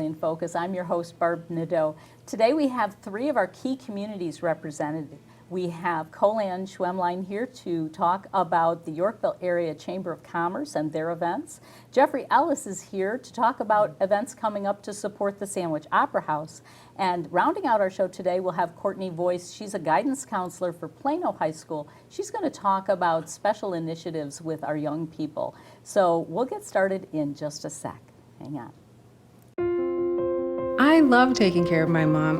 in Focus. I'm your host, Barb Nadeau. Today we have three of our key communities represented. We have Colan Schwemline here to talk about the Yorkville Area Chamber of Commerce and their events. Jeffrey Ellis is here to talk about events coming up to support the Sandwich Opera House. And rounding out our show today, we'll have Courtney Voice. She's a guidance counselor for Plano High School. She's going to talk about special initiatives with our young people. So we'll get started in just a sec. Hang on. I love taking care of my mom.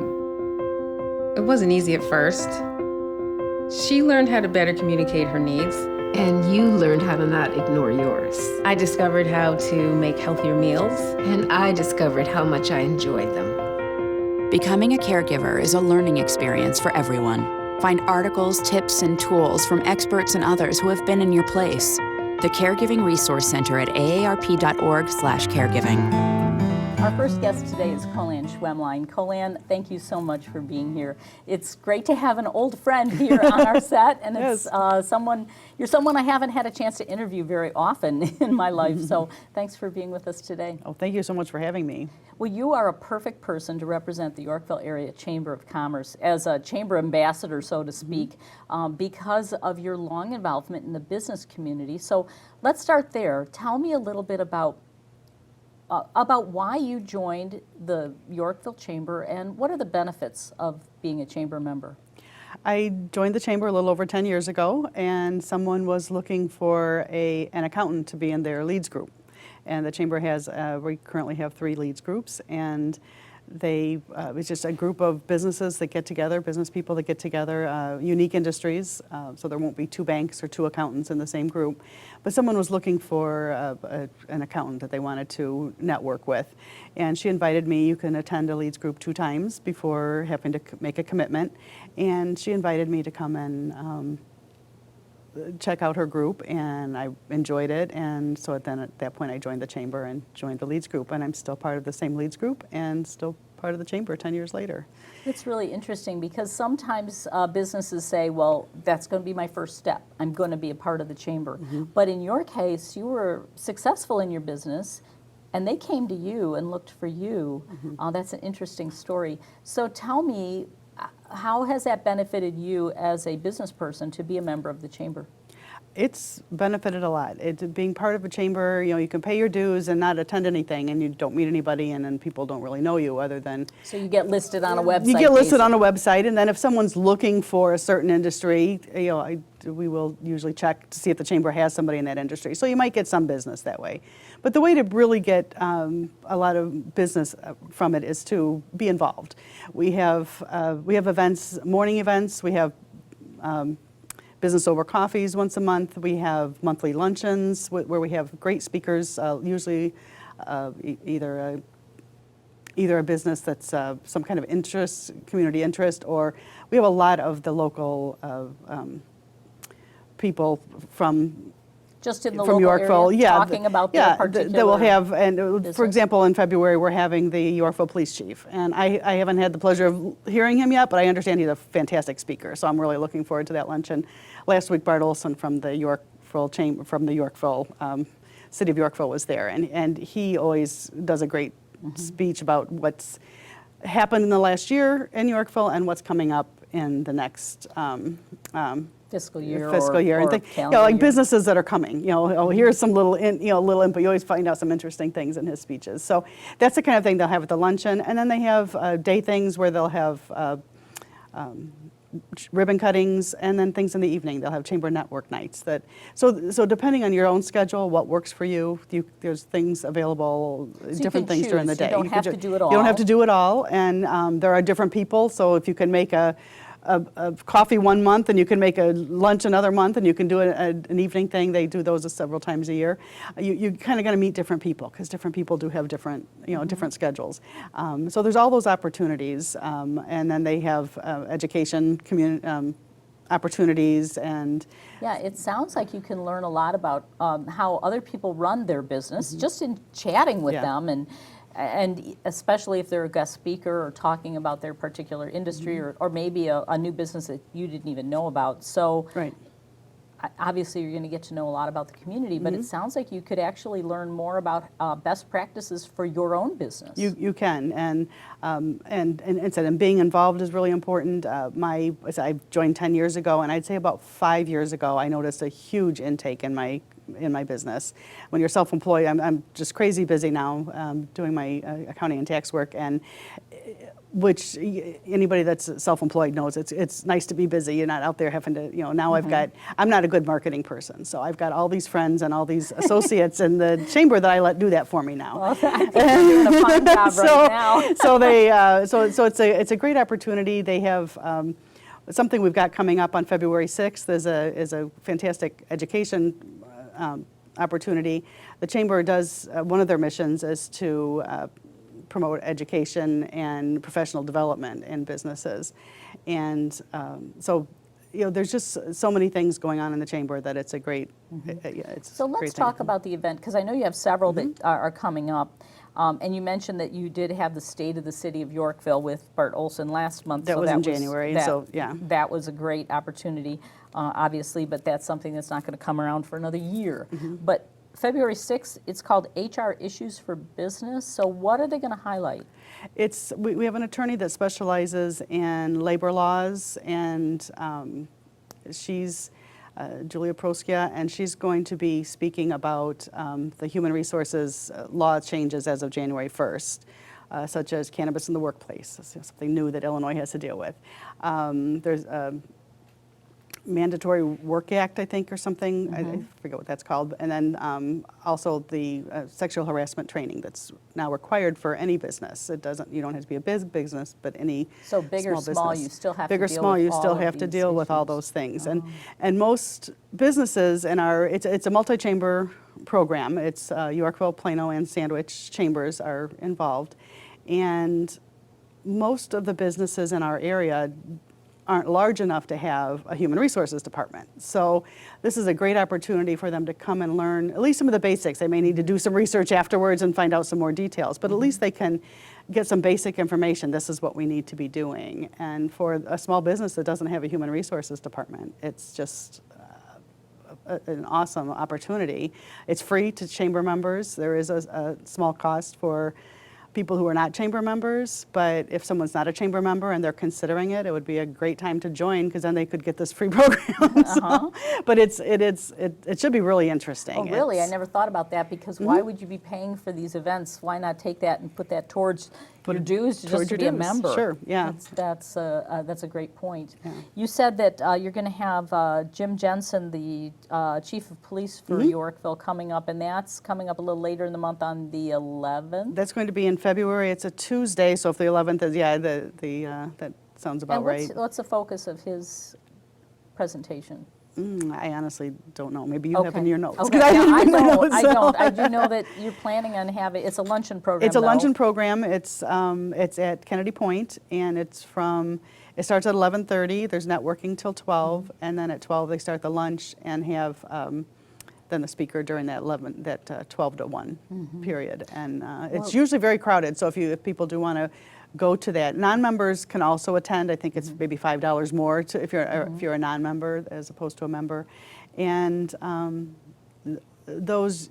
It wasn't easy at first. She learned how to better communicate her needs. And you learned how to not ignore yours. I discovered how to make healthier meals. And I discovered how much I enjoyed them. Becoming a caregiver is a learning experience for everyone. Find articles, tips, and tools from experts and others who have been in your place. The Caregiving Resource Center at aarp.org/caregiving. Our first guest today is Colan Schwemline. Colan, thank you so much for being here. It's great to have an old friend here on our set, and it's you're someone I haven't had a chance to interview very often in my life, so thanks for being with us today. Oh, thank you so much for having me. Well, you are a perfect person to represent the Yorkville Area Chamber of Commerce as a chamber ambassador, so to speak, because of your long involvement in the business community. So let's start there. Tell me a little bit about why you joined the Yorkville Chamber and what are the benefits of being a chamber member? I joined the chamber a little over 10 years ago, and someone was looking for an accountant to be in their leads group. And the chamber has, we currently have 3 leads groups, and it's just a group of businesses that get together, business people that get together, unique industries, so there won't be 2 banks or 2 accountants in the same group. But someone was looking for an accountant that they wanted to network with. And she invited me. You can attend a leads group 2 times before having to make a commitment. And she invited me to come and check out her group, and I enjoyed it. And so then at that point I joined the chamber and joined the leads group, and I'm still part of the same leads group and still part of the chamber 10 years later. It's really interesting because sometimes businesses say, well, that's going to be my first step. I'm going to be a part of the chamber. But in your case, you were successful in your business and they came to you and looked for you. That's an interesting story. So tell me, how has that benefited you as a business person to be a member of the chamber? It's benefited a lot. Being part of a chamber, you can pay your dues and not attend anything, and you don't meet anybody, and then people don't really know you other than... So you get listed on a website. You get listed on a website, and then if someone's looking for a certain industry, we will usually check to see if the chamber has somebody in that industry. So you might get some business that way. But the way to really get a lot of business from it is to be involved. We have events, morning events. We have business over coffees once a month. We have monthly luncheons where we have great speakers, usually either a business that's some kind of interest, community interest, or we have a lot of the local people from local Yorkville, area, talking about their particular that will have, and business. For example, in February we're having the Yorkville Police Chief, and I haven't had the pleasure of hearing him yet, but I understand he's a fantastic speaker, so I'm really looking forward to that luncheon. Last week, Bart Olson from the Yorkville Chamber, from the Yorkville City of Yorkville was there, and he always does a great speech about what's happened in the last year in Yorkville and what's coming up in the next fiscal year and things, like businesses that are coming. Here's some little input. You always find out some interesting things in his speeches. So that's the kind of thing they'll have at the luncheon, and then they have day things where they'll have ribbon cuttings, and then things in the evening. They'll have chamber network nights. So depending on your own schedule, what works for you, there's things available, different things during the day. You don't have to do it all. You don't have to do it all, and there are different people. So if you can make a coffee one month, and you can make a lunch another month, and you can do an evening thing. They do those several times a year. You kind of got to meet different people because different people do have different different schedules. So there's all those opportunities, and then they have education, community opportunities, and yeah, it sounds like you can learn a lot about how other people run their business just in chatting with them and especially if they're a guest speaker or talking about their particular industry or maybe a new business that you didn't even know about. So obviously you're going to get to know a lot about the community, but it sounds like you could actually learn more about best practices for your own business. You can, and being involved is really important. I joined 10 years ago, and I'd say about 5 years ago, I noticed a huge intake in my business. When you're self-employed, I'm just crazy busy now doing my accounting and tax work, and which anybody that's self-employed knows it's nice to be busy. You're not out there having to, now I'm not a good marketing person, so I've got all these friends and all these associates in the chamber that I let do that for me now. Well, I think you're doing a fine job right now. So it's a great opportunity. They have something we've got coming up on February 6th is a fantastic education opportunity. The chamber does, one of their missions is to promote education and professional development in businesses. And so, there's just so many things going on in the chamber that it's a great, it's So a great let's thing. talk about the event, because I know you have several that are coming up. And you mentioned that you did have the State of the City of Yorkville with Bart Olson last month. That so was in January, so, yeah. That was a great opportunity, obviously, but that's something that's not going to come around for another year. But February 6th, it's called HR Issues for Business. So what are they going to highlight? We have an attorney that specializes in labor laws, and she's Julia Proskia, and she's going to be speaking about the human resources law changes as of January 1st, such as cannabis in the workplace. That's something new that Illinois has to deal with. There's a Mandatory Work Act, I think, or something. I forget what that's called. And then also the sexual harassment training that's now required for any business. You don't have to be a big business, but any So big or small, you still have to big or deal small, with you still all of have to these deal with all issues. those things. And most businesses it's a multi-chamber program. It's Yorkville, Plano, and Sandwich chambers are involved. And most of the businesses in our area aren't large enough to have a human resources department. So this is a great opportunity for them to come and learn at least some of the basics. They may need to do some research afterwards and find out some more details, but at least they can get some basic information. This is what we need to be doing. And for a small business that doesn't have a human resources department, it's just an awesome opportunity. It's free to chamber members. There is a small cost for people who are not chamber members, but if someone's not a chamber member and they're considering it, it would be a great time to join, because then they could get this free program. But it should be really interesting. Oh, really? I It's- never thought about that, because why would you be paying for these events? Why not take that and put that towards your dues just towards to your be a dues. member? Sure, yeah. That's a great point. You said that you're going to have Jim Jensen, the chief of police for Yorkville, coming up, and that's coming up a little later in the month on the 11th. That's going to be in February. It's a Tuesday, so if the 11th is, that sounds about And right. what's the focus of his presentation? I honestly don't know. Maybe you have in your notes. Okay. 'Cause Yeah, didn't I in my don't. notes, I so. don't. I do know that you're planning on having, it's a luncheon program. It's a though. luncheon program. It's at Kennedy Point, and it starts at 11:30. There's networking till 12, and then at 12 they start the lunch and have then the speaker during that 12 to 1 period. And it's usually very crowded. So if people do want to go to that, non-members can also attend. I think it's maybe $5 more if you're a non-member as opposed to a member, and those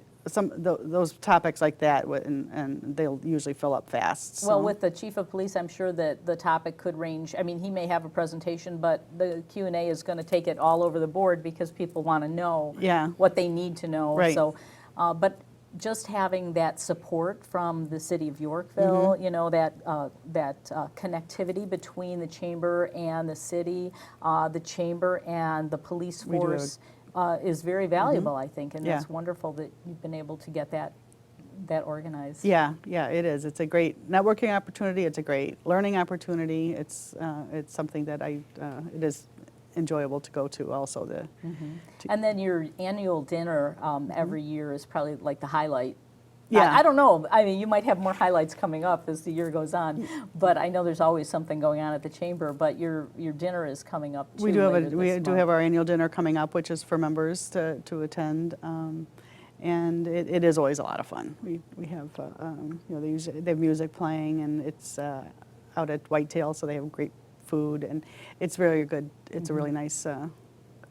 topics like that, and they'll usually fill up fast. Well, so. with the chief of police, I'm sure that the topic could range. I mean, he may have a presentation, but the Q&A is going to take it all over the board, because people want to know what they need to know. Right. So, but just having that support from the city of Yorkville, that connectivity between the chamber and the city, the chamber and the police We do have- force is very valuable, I think, and Yeah. that's wonderful that you've been able to get that organized. Yeah, it is. It's a great networking opportunity. It's a great learning opportunity. It's something that it is enjoyable to go to also. And then your annual dinner every year is probably like the highlight. Yeah. I don't know. I mean, you might have more highlights coming up as the year goes on, but I know there's always something going on at the chamber. But your dinner is coming up too. We do later have our annual dinner coming up, which is for members to attend, and it is always a lot of fun. We have they have music playing, and it's out at Whitetail, so they have great food, and it's very good. It's a really nice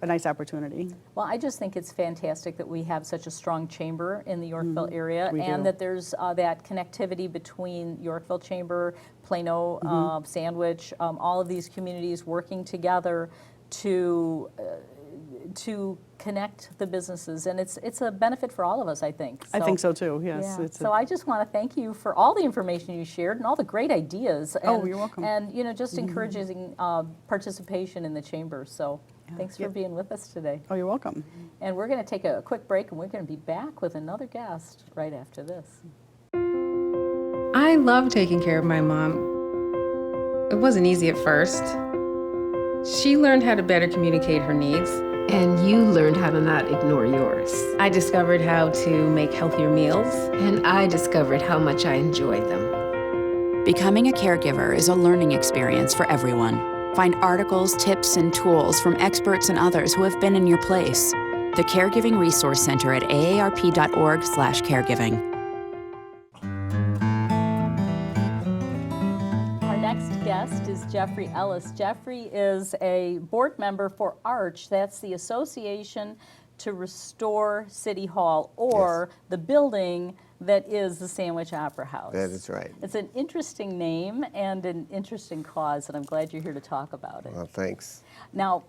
a nice opportunity. Well, I just think it's fantastic that we have such a strong chamber in the Yorkville area, we and do. that there's that connectivity between Yorkville Chamber, Plano, Sandwich, all of these communities working together to connect the businesses, and it's a benefit for all of us, I think. I think so too, yes. Yeah. It's So I just want to thank you for all the information you shared and all the great ideas. And, Oh, you're welcome. And just encouraging participation in the chamber. So thanks for Yep. being with us today. Oh, you're welcome. And we're going to take a quick break, and we're going to be back with another guest right after this. I love taking care of my mom. It wasn't easy at first. She learned how to better communicate her needs. And you learned how to not ignore yours. I discovered how to make healthier meals. And I discovered how much I enjoyed them. Becoming a caregiver is a learning experience for everyone. Find articles, tips, and tools from experts and others who have been in your place. The Caregiving Resource Center at aarp.org/caregiving. Our next guest is Jeffrey Ellis. Jeffrey is a board member for ARCH. That's the Association to Restore City Hall, or the building that is the Sandwich Opera House. That is right. It's an interesting name and an interesting cause, and I'm glad you're here to talk about it. Well, thanks. Now,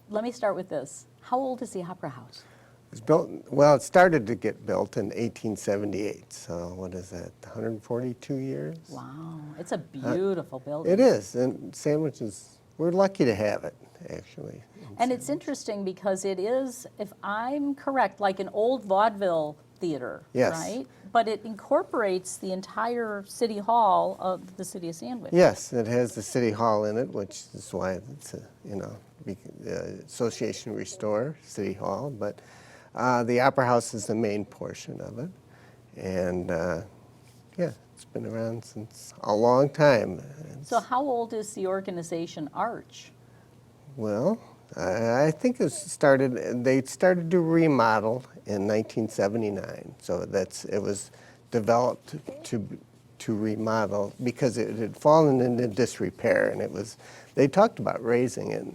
let me start with this. How old is the Opera House? It started to get built in 1878, so what is that, 142 years? Wow, it's a beautiful building. It is, and Sandwich is, we're lucky to have it, actually. And it's interesting because it is, if I'm correct, like an old vaudeville theater, Yes. right? But it incorporates the entire city hall of the city of Sandwich. Yes, it has the city hall in it, which is why it's, Association Restore City Hall, but the Opera House is the main portion of it. And it's been around since a long time. So how old is the organization ARCH? Well, I think they started to remodel in 1979. So it was developed to remodel because it had fallen into disrepair, and they talked about raising it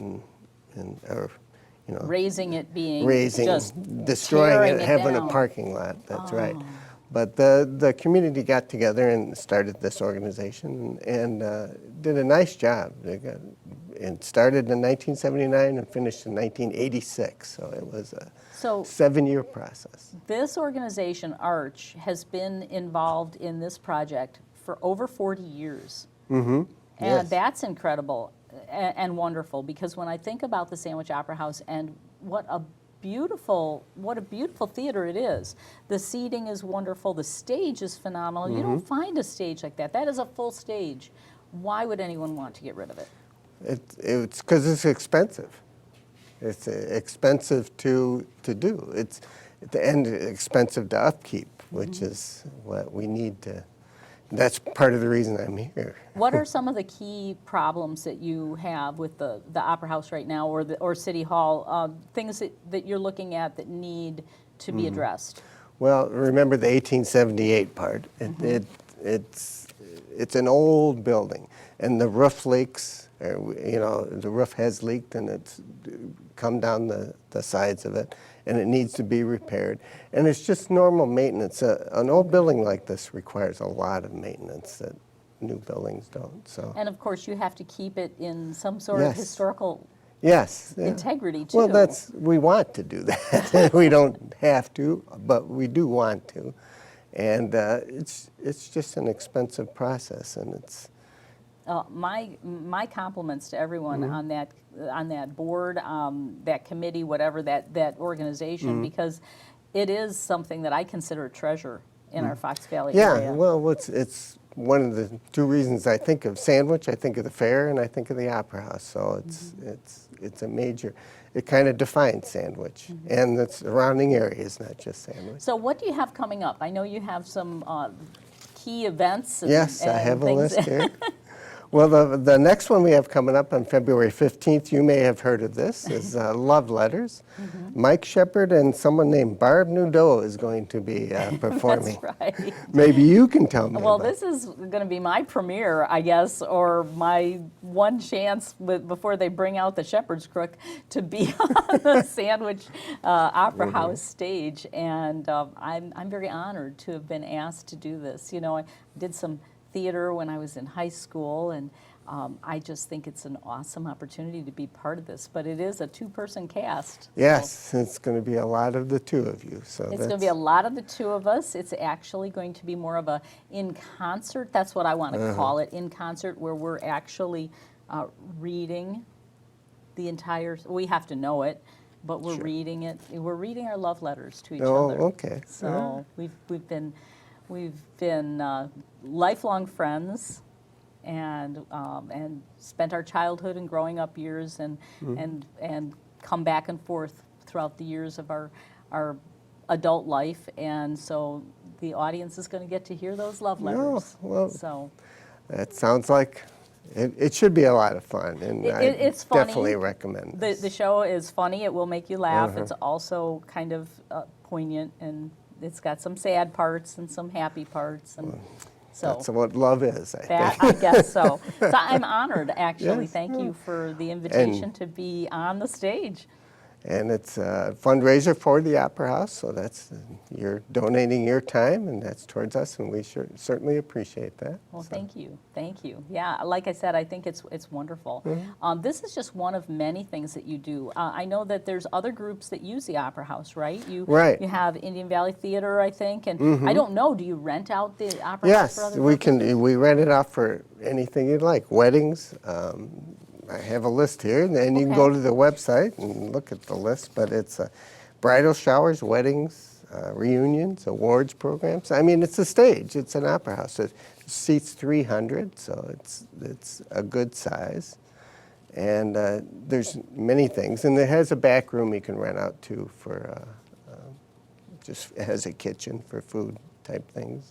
Raising it being just destroying tearing it, having down. a parking lot, that's right. But the community got together and started this organization and did a nice job. It started in 1979 and finished in 1986, so it was a So 7-year process. this organization, ARCH, has been involved in this project for over 40 years. And Yes. that's incredible and wonderful, because when I think about the Sandwich Opera House and what a beautiful theater it is. The seating is wonderful. The stage is phenomenal. You don't find a stage like that. That is a full stage. Why would anyone want to get rid of it? It's because it's expensive. It's expensive to do. It's expensive to upkeep, which is what we need to. That's part of the reason I'm here. What are some of the key problems that you have with the Opera House right now, or City Hall? Things that you're looking at that need to be addressed? Well, remember the 1878 part. It's an old building, and the roof leaks. The roof has leaked, and it's come down the sides of it, and it needs to be repaired. And it's just normal maintenance. An old building like this requires a lot of maintenance that new buildings don't. So And of course, you have to keep it in some sort of Yes. historical yes, yeah. integrity too. Well, we want to do that. We don't have to, but we do want to, and it's just an expensive process, and it's. My compliments to everyone on that board, that committee, whatever that organization, because it is something that I consider a treasure in our Fox Valley area. Yeah, well, it's one of the two reasons I think of Sandwich. I think of the fair, and I think of the Opera House. So it's a major. It kind of defines Sandwich, and the surrounding areas, not just Sandwich. So what do you have coming up? I know you have some key events. Yes, I and have a things. list here. Well, the next one we have coming up on February 15th, you may have heard of this, is Love Letters. Mike Shepard and someone named Barb Nadeau is going to be performing. That's right. Maybe you can tell me Well, about this is going to be my premiere, I guess, or my one chance before they bring out the Shepherd's Crook to be on the Sandwich Opera House stage. And I'm very honored to have been asked to do this. You know, I did some theater when I was in high school, and I just think it's an awesome opportunity to be part of this. But it is a two-person cast. Yes, it's going to be a lot of the two of you. So It's going to be a lot of the two of us. It's actually going to be more of a in-concert, that's what I want to call it, in-concert, where we're actually reading the entire, we have to know it, but we're reading it. We're reading our love letters to each Oh, other. okay. So we've been lifelong friends, and spent our childhood and growing up years, and come back and forth throughout the years of our adult life, and so the audience is going to get to hear those love letters. well, so that sounds like it should be a lot of fun, and I it's funny. definitely recommend this. the show is funny. It will make you laugh. It's also kind of poignant, and it's got some sad parts and some happy parts, and so That's what love is, I that think. I guess so. So I'm honored, actually. Yes, Thank you for the invitation to be on the stage. And it's a fundraiser for the Opera House, so that's, you're donating your time, and that's towards us, and we certainly appreciate that. Well, thank you. Thank you. Yeah, like I said, I think it's wonderful. This is just one of many things that you do. I know that there's other groups that use the Opera House, right? Right. You have Indian Valley Theater, I think, and I don't know, do you rent out the Opera House for Yes, other we purposes? we rent it out for anything you'd like, weddings. I have a list here, and then you can go Okay. to the website and look at the list, but it's bridal showers, weddings, reunions, awards programs. I mean, it's a stage, it's an opera house. It seats 300, so it's a good size. And there's many things, and it has a back room you can rent out too for, just it has a kitchen for food type things.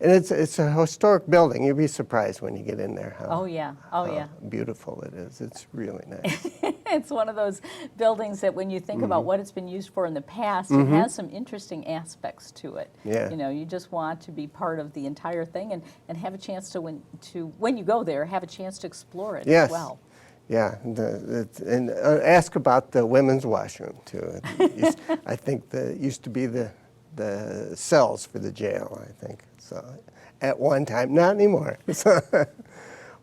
And it's a historic building. You'll be surprised when you get in there Oh, yeah. Oh, yeah. beautiful it is. It's really nice. It's one of those buildings that when you think about what it's been used for in the past, it has some interesting aspects to it. Yeah. You know, you just want to be part of the entire thing and have a chance to when you go there, have a chance to explore it Yes. as well. Yeah, and ask about the women's washroom too. I think it used to be the cells for the jail, I think. So at one time, not anymore.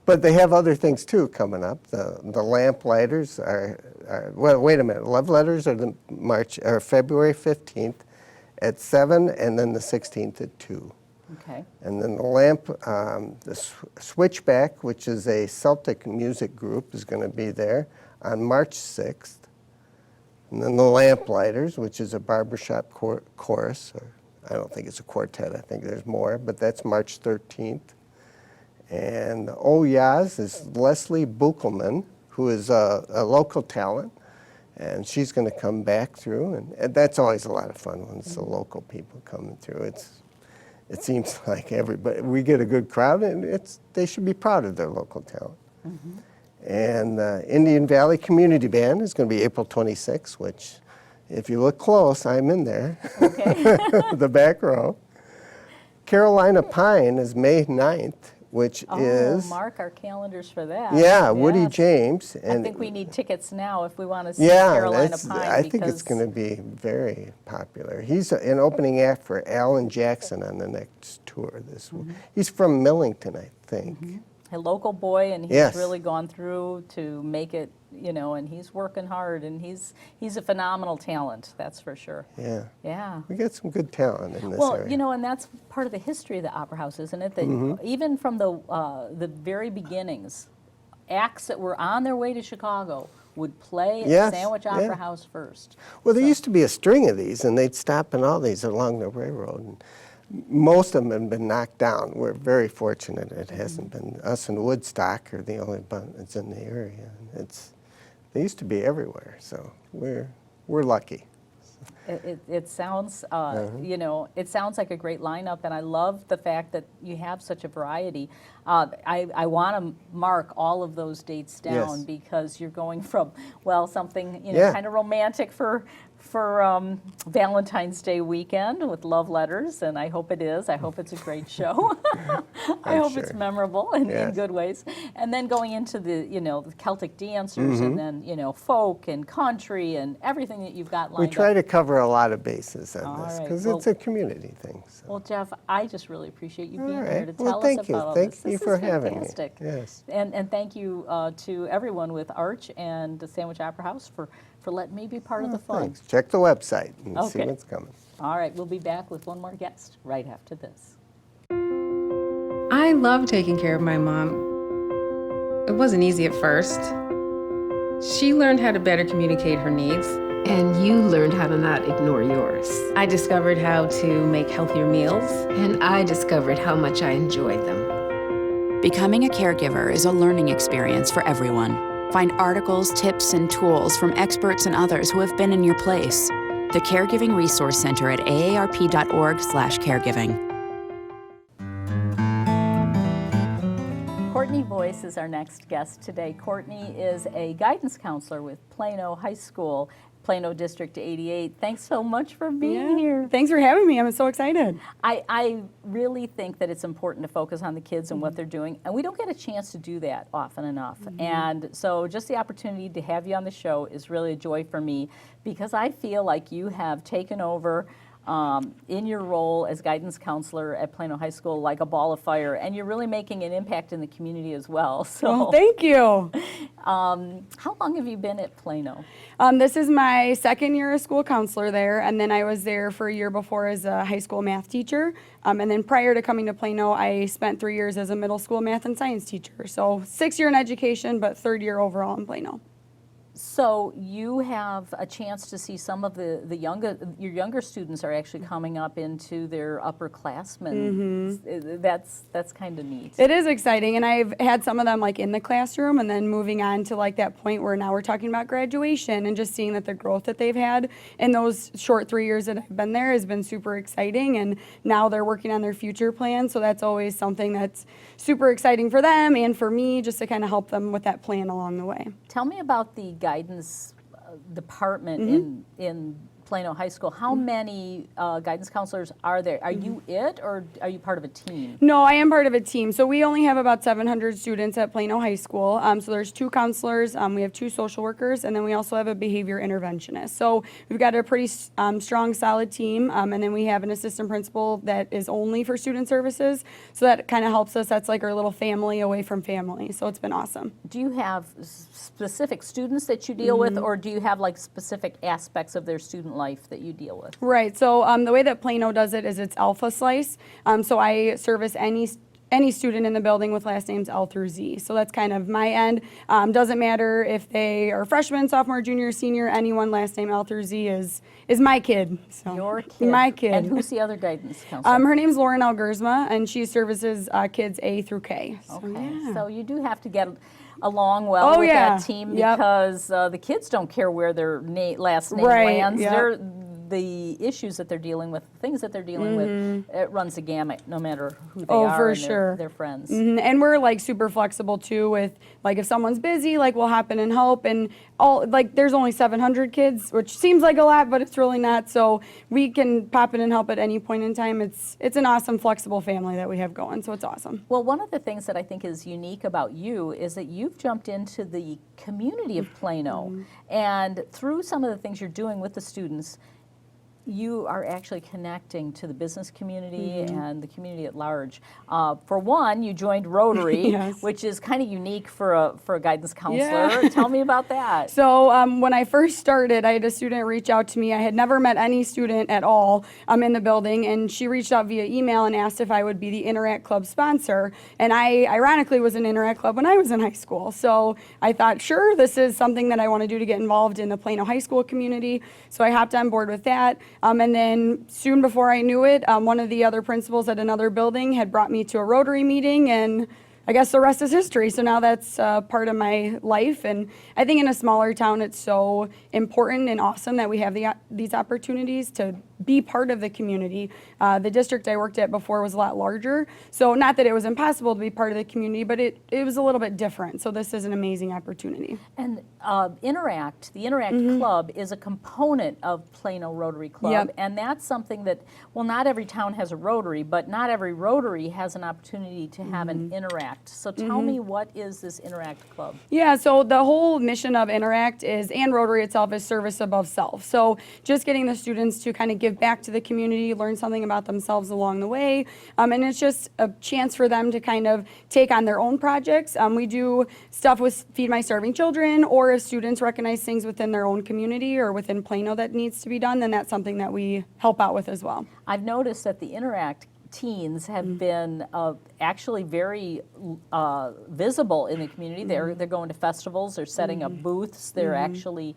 But they have other things too coming up. The Lamplighters are well, wait a minute. Love Letters are February 15th at 7, and then the 16th at 2. Okay. And then the Switchback, which is a Celtic music group, is going to be there on March 6th. And then the Lamplighters, which is a barbershop chorus, or I don't think it's a quartet, I think there's more, but that's March 13th. And Oh Yaz is Leslie Buchelman, who is a local talent, and she's going to come back through, and that's always a lot of fun when it's the local people coming through. It seems like everybody, we get a good crowd, and they should be proud of their local talent. And Indian Valley Community Band is going to be April 26th, which, if you look close, I'm in there, the back row. Carolina Pine is May 9th, which is, Mark our calendars for that. yeah, Woody Yes. James. I And think we need tickets now if we want to see yeah, Carolina Pine. I think it's because- going to be very popular. He's an opening act for Alan Jackson on the next tour. He's from Millington, I think. a local boy, and he's Yes. really gone through to make it, you know, and he's working hard, and he's a phenomenal talent, that's for sure. Yeah. Yeah. We got some good talent in this Well, area. you know, and that's part of the history of the Opera House, isn't it? That even from the very beginnings, acts that were on their way to Chicago would play at Yes, the Sandwich yeah. Opera House first. Well, there used to be a string of these, and they'd stop in all these along the railroad. And most of them have been knocked down. We're very fortunate it hasn't been. Us and Woodstock are the only bunch in the area. They used to be everywhere, so we're lucky. It sounds, it sounds like a great lineup, and I love the fact that you have such a variety. I want to mark all of those dates down Yes. because you're going from, well, something Yeah. kind of romantic for Valentine's Day weekend with love letters, and I hope it is. I hope it's a great show. I hope it's sure. memorable in Yes. good ways. And then going into the the Celtic dancers, and then folk and country and everything that you've got lined We try up. to cover a lot of bases on All this right, because well- it's a community thing. So. Well, Jeff, I just really appreciate you being All here right. to Well, tell thank us you. about all Thank this. you This for is having me. fantastic. Yes. And thank you to everyone with Arch and the Sandwich Opera House for letting me be part of the fun. Thanks. Check the website and see Okay. what's coming. All right, we'll be back with one more guest right after this. I love taking care of my mom. It wasn't easy at first. She learned how to better communicate her needs. And you learned how to not ignore yours. I discovered how to make healthier meals. And I discovered how much I enjoyed them. Becoming a caregiver is a learning experience for everyone. Find articles, tips, and tools from experts and others who have been in your place. The Caregiving Resource Center at aarp.org/caregiving. Courtney Boyce is our next guest today. Courtney is a guidance counselor with Plano High School, Plano District 88. Thanks so much for being here. Thanks for having me. I'm so excited. I really think that it's important to focus on the kids and what they're doing, and we don't get a chance to do that often enough. And so just the opportunity to have you on the show is really a joy for me because I feel like you have taken over in your role as guidance counselor at Plano High School like a ball of fire, and you're really making an impact in the community as well. So Well, thank you. how long have you been at Plano? This is my second year as school counselor there, and then I was there for a year before as a high school math teacher. And then prior to coming to Plano, I spent 3 years as a middle school math and science teacher. So 6 year in education, but third year overall in Plano. So you have a chance to see some of your younger students are actually coming up into their upperclassmen. That's kind of neat. It is exciting, and I've had some of them like in the classroom, and then moving on to like that point where now we're talking about graduation and just seeing that the growth that they've had in those short 3 years that I've been there has been super exciting. And now they're working on their future plans, so that's always something that's super exciting for them and for me, just to kind of help them with that plan along the way. Tell me about the guidance department in Plano High School. How many guidance counselors are there? Are you it, or are you part of a team? No, I am part of a team. So we only have about 700 students at Plano High School. So there's 2 counselors, we have 2 social workers, and then we also have a behavior interventionist. So we've got a pretty strong, solid team, and then we have an assistant principal that is only for student services. So that kind of helps us. That's like our little family away from family. So it's been awesome. Do you have specific students that you deal with, or do you have like specific aspects of their student life that you deal with? Right. So the way that Plano does it is it's Alpha Slice. So I service any student in the building with last names L through Z. So that's kind of my end. Doesn't matter if they are freshman, sophomore, junior, senior, anyone last name L through Z is my kid. So Your kid. My kid. And who's the other guidance counselor? Her name's Lauren Algersma, and she services kids A through K. So, Okay, yeah. so you do have to get along well Oh, with yeah. that team Yep. because the kids don't care where their last name Right, lands. yep. The issues that they're dealing with, the things that they're dealing with, it runs the gamut no matter who they Oh, are for and sure. their friends. And we're like super flexible too with like if someone's busy, like we'll hop in and help. And all like there's only 700 kids, which seems like a lot, but it's really not. So we can pop in and help at any point in time. It's an awesome flexible family that we have going. So it's awesome. Well, one of the things that I think is unique about you is that you've jumped into the community of Plano, and through some of the things you're doing with the students, you are actually connecting to the business community and the community at large. For one, you joined Rotary, Yes. which is kind of unique for a guidance counselor. Yeah. Tell me about that. So when I first started, I had a student reach out to me. I had never met any student at all in the building, and she reached out via email and asked if I would be the Interact Club sponsor. And I ironically was in Interact Club when I was in high school. So I thought, sure, this is something that I want to do to get involved in the Plano High School community. So I hopped on board with that. And then soon before I knew it, one of the other principals at another building had brought me to a Rotary meeting, and I guess the rest is history. So now that's part of my life. And I think in a smaller town, it's so important and awesome that we have these opportunities to be part of the community. The district I worked at before was a lot larger. So not that it was impossible to be part of the community, but it was a little bit different. So this is an amazing opportunity. And Interact, the Interact Club is a component of Plano Rotary Club. Yep. And that's something that, well, not every town has a Rotary, but not every Rotary has an opportunity to have an Interact. So tell me, what is this Interact Club? Yeah, so the whole mission of Interact is, and Rotary itself, is service above self. So just getting the students to kind of give back to the community, learn something about themselves along the way. And it's just a chance for them to kind of take on their own projects. We do stuff with Feed My Starving Children, or if students recognize things within their own community or within Plano that needs to be done, then that's something that we help out with as well. I've noticed that the Interact teens have been actually very visible in the community. They're going to festivals, they're setting up booths, they're actually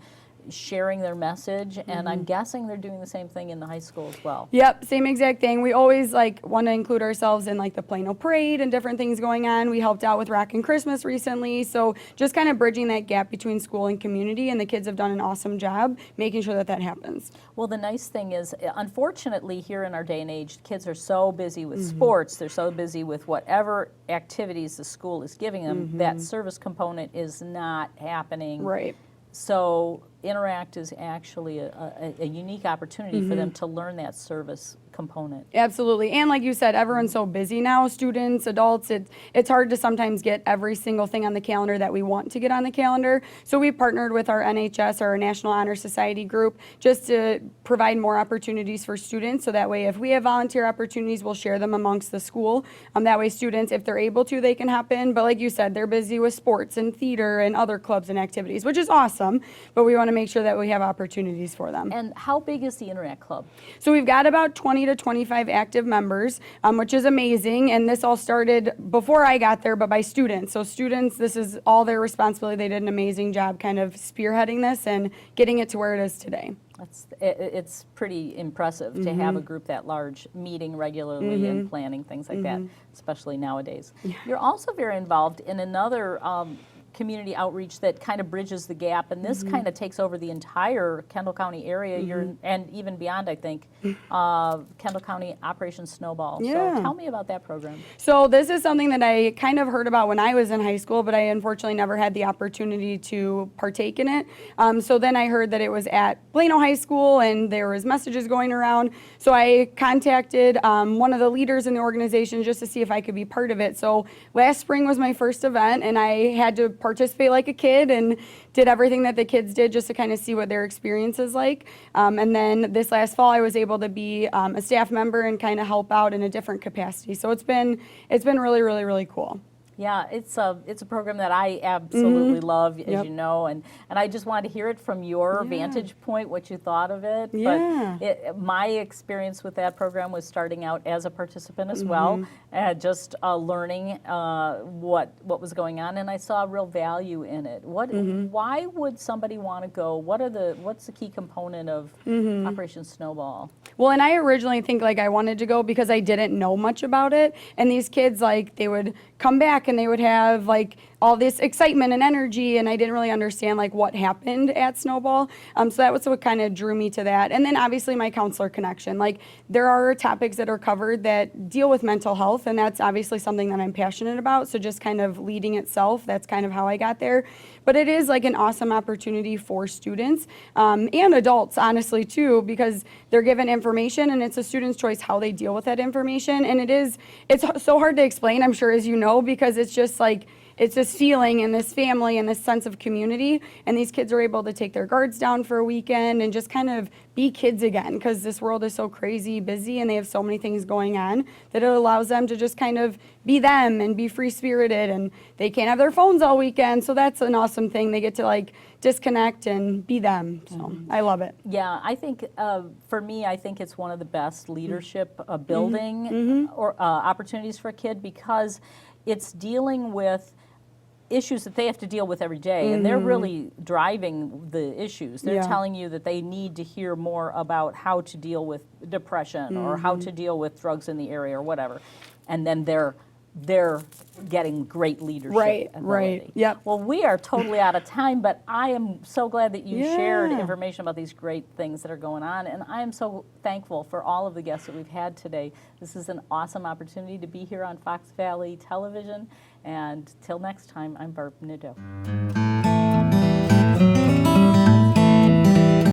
sharing their message, and I'm guessing they're doing the same thing in the high school as well. Yep, same exact thing. We always want to include ourselves in the Plano Parade and different things going on. We helped out with Rockin' Christmas recently, so just kind of bridging that gap between school and community, and the kids have done an awesome job making sure that that happens. Well, the nice thing is, unfortunately, here in our day and age, kids are so busy with sports, they're so busy with whatever activities the school is giving them, that service component is not happening. Right. So Interact is actually a unique opportunity for them to learn that service component. Absolutely. And like you said, everyone's so busy now, students, adults, it's hard to sometimes get every single thing on the calendar that we want to get on the calendar. So we partnered with our NHS, our National Honor Society group, just to provide more opportunities for students. So that way, if we have volunteer opportunities, we'll share them amongst the school. That way students, if they're able to, they can hop in. But like you said, they're busy with sports and theater and other clubs and activities, which is awesome. But we want to make sure that we have opportunities for them. And how big is the Interact Club? So we've got about 20 to 25 active members, which is amazing. And this all started before I got there, but by students. So students, this is all their responsibility. They did an amazing job kind of spearheading this and getting it to where it is today. It's pretty impressive to have a group that large meeting regularly and planning things like that, especially nowadays. Yeah. You're also very involved in another community outreach that kind of bridges the gap, and this kind of takes over the entire Kendall County area, and even beyond, I think, Kendall County Operation Snowball. Yeah. So tell me about that program. So this is something that I kind of heard about when I was in high school, but I unfortunately never had the opportunity to partake in it. So then I heard that it was at Plano High School, and there was messages going around. So I contacted one of the leaders in the organization just to see if I could be part of it. So last spring was my first event, and I had to participate like a kid and did everything that the kids did just to kind of see what their experience is like. And then this last fall, I was able to be a staff member and kind of help out in a different capacity. So it's been really, really, really cool. Yeah, it's a program that I absolutely love, as you know, and I just wanted to hear it from your vantage point, what you thought of it. Yeah. But my experience with that program was starting out as a participant as well, just learning what was going on, and I saw real value in it. Why would somebody want to go? What's the key component of Operation Snowball? Well, and I originally think I wanted to go because I didn't know much about it, and these kids they would come back and they would have all this excitement and energy, and I didn't really understand what happened at Snowball. So that was what kind of drew me to that. And then obviously my counselor connection. There are topics that are covered that deal with mental health, and that's obviously something that I'm passionate about. So just kind of leading itself, that's kind of how I got there. But it is an awesome opportunity for students and adults, honestly, too, because they're given information and it's a student's choice how they deal with that information. And it's so hard to explain, I'm sure, as you know, because it's just it's this feeling and this family and this sense of community, and these kids are able to take their guards down for a weekend and just kind of be kids again, because this world is so crazy busy and they have so many things going on that it allows them to just kind of be them and be free-spirited, and they can't have their phones all weekend, so that's an awesome thing. They get to disconnect and be them, so I love it. Yeah, I think for me, I think it's one of the best leadership building or opportunities for a kid, because it's dealing with issues that they have to deal with every day, and they're really driving the issues. They're telling you that they need to hear more about how to deal with depression or how to deal with drugs in the area or whatever, and then they're they're getting great leadership Right, ability. right, yep. Well, we are totally out of time, but I am so glad that you shared Yeah. information about these great things that are going on, and I am so thankful for all of the guests that we've had today. This is an awesome opportunity to be here on Fox Valley Television, and till next time, I'm Barb Nadeau.